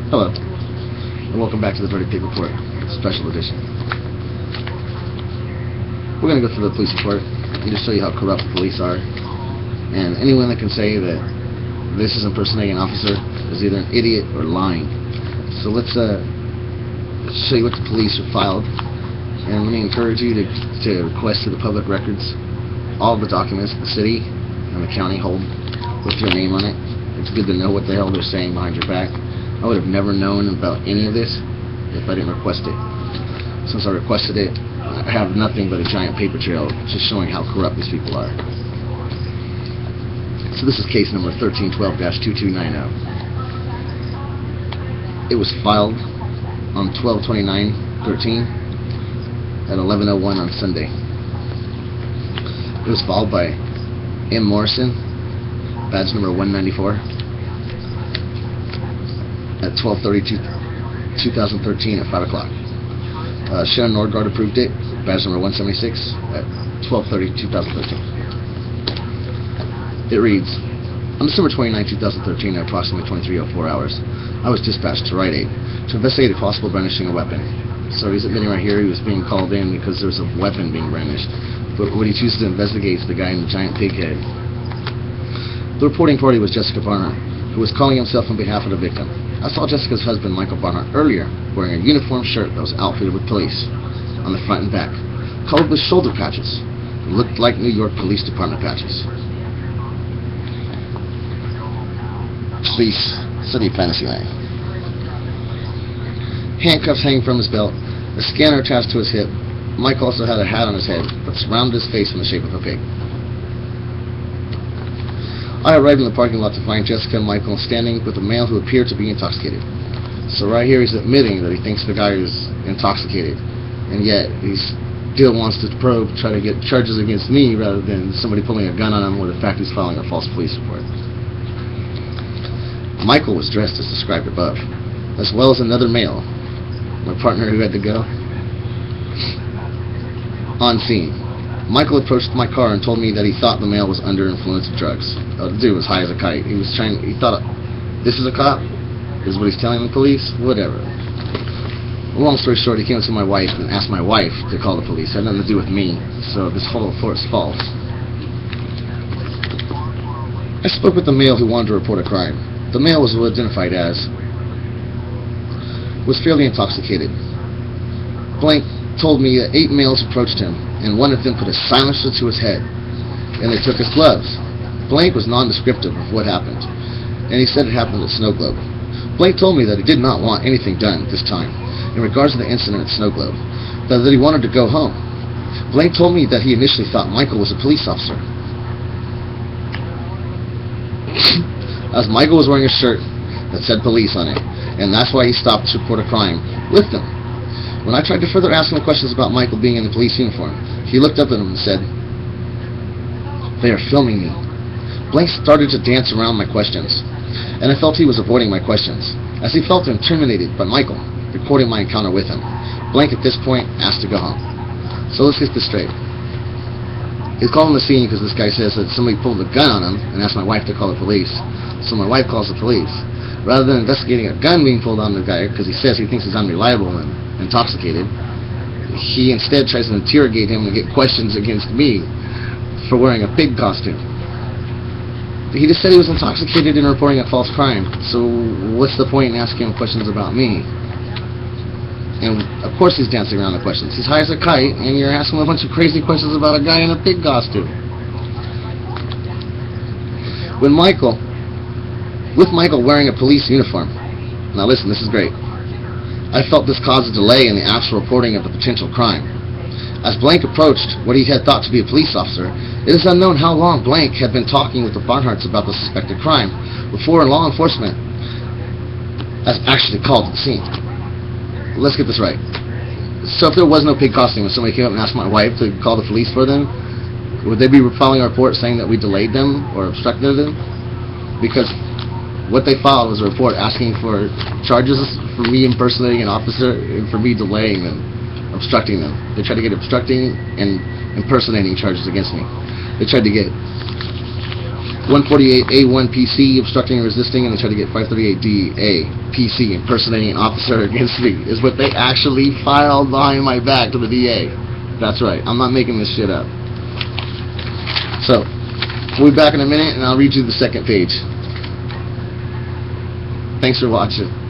Hello, and welcome back to the Verdict Pig Report, Special Edition. We're going to go through the police report and just show you how corrupt the police are. And anyone that can say that this is impersonating an officer is either an idiot or lying. So let's show you what the police have filed. And let me encourage you to request to the public records all the documents the city and the county hold with your name on it. It's good to know what the hell they're saying behind your back. I would have never known about any of this if I didn't request it. Since I requested it, I have nothing but a giant paper trail just showing how corrupt these people are. So this is case number 1312-2290. It was filed on 12/29/13 at 11:01 on Sunday. It was filed by M. Morrison, badge number 194, at 12/30/2013 at 5 o'clock. Sharon Nordgaard approved it, badge number 176, at 12/30/2013. It reads, on December 29, 2013, at approximately 23:04 hours, I was dispatched to Rite Aid to investigate a possible brandishing a weapon. So he's admitting right here he was being called in because there was a weapon being brandished. But what he chooses to investigate is the guy in the giant pig head. The reporting party was Jessica Barnhart, who was calling himself on behalf of the victim. I saw Jessica's husband, Michael Barnhart, earlier wearing a uniform shirt that was outfitted with police on the front and back, colored with shoulder patches. It looked like New York Police Department patches. Police, City of Fantasyland. Handcuffs hanging from his belt, a scanner attached to his hip. Mike also had a hat on his head that surrounded his face in the shape of a pig. I arrived in the parking lot to find Jessica and Michael standing with a male who appeared to be intoxicated. So right here he's admitting that he thinks the guy is intoxicated, and yet he still wants to try to get charges against me rather than somebody pulling a gun on him or the fact he's filing a false police report. Michael was dressed as described above, as well as another male, my partner who had to go. On scene, Michael approached my car and told me that he thought the male was under influence of drugs. The dude was high as a kite. He thought, this is a cop? This is what he's telling the police? Whatever. Long story short, he came to my wife and asked my wife to call the police. It had nothing to do with me, so this whole report is false. I spoke with the male who wanted to report a crime. The male was identified as was fairly intoxicated. Blank told me that 8 males approached him, and one of them put a silencer to his head, and they took his gloves. Blank was non-descriptive of what happened, and he said it happened at Snow Globe. Blank told me that he did not want anything done this time in regards to the incident at Snow Globe, but that he wanted to go home. Blank told me that he initially thought Michael was a police officer, as Michael was wearing a shirt that said police on it, and that's why he stopped to report a crime with them. When I tried to further ask him questions about Michael being in the police uniform, he looked up at him and said, "They are filming me." Blank started to dance around my questions, and I felt he was avoiding my questions, as he felt intimidated by Michael recording my encounter with him. Blank at this point asked to go home. So let's get this straight. He's called on the scene because this guy says that somebody pulled a gun on him and asked my wife to call the police. So my wife calls the police. Rather than investigating a gun being pulled on the guy because he says he thinks he's unreliable and intoxicated, he instead tries to interrogate him and get questions against me for wearing a pig costume. He just said he was intoxicated and reporting a false crime, so what's the point in asking him questions about me? And of course he's dancing around the questions. He's high as a kite, and you're asking him a bunch of crazy questions about a guy in a pig costume. With Michael wearing a police uniform. Now listen, this is great. I felt this caused a delay in the actual reporting of the potential crime. As Blank approached what he had thought to be a police officer, it is unknown how long Blank had been talking with the Barnharts about the suspected crime before law enforcement has actually called to the scene. Let's get this right. So if there was no pig costume and somebody came up and asked my wife to call the police for them, would they be filing a report saying that we delayed them or obstructed them? Because what they filed was a report asking for charges for me impersonating an officer and for me delaying them, obstructing them. They tried to get obstructing and impersonating charges against me. They tried to get 148A1 PC, obstructing and resisting, and they tried to get 538DA PC, impersonating an officer against me, is what they actually filed behind my back to the DA. That's right. I'm not making this shit up. So, we'll be back in a minute, and I'll read you the second page. Thanks for watching.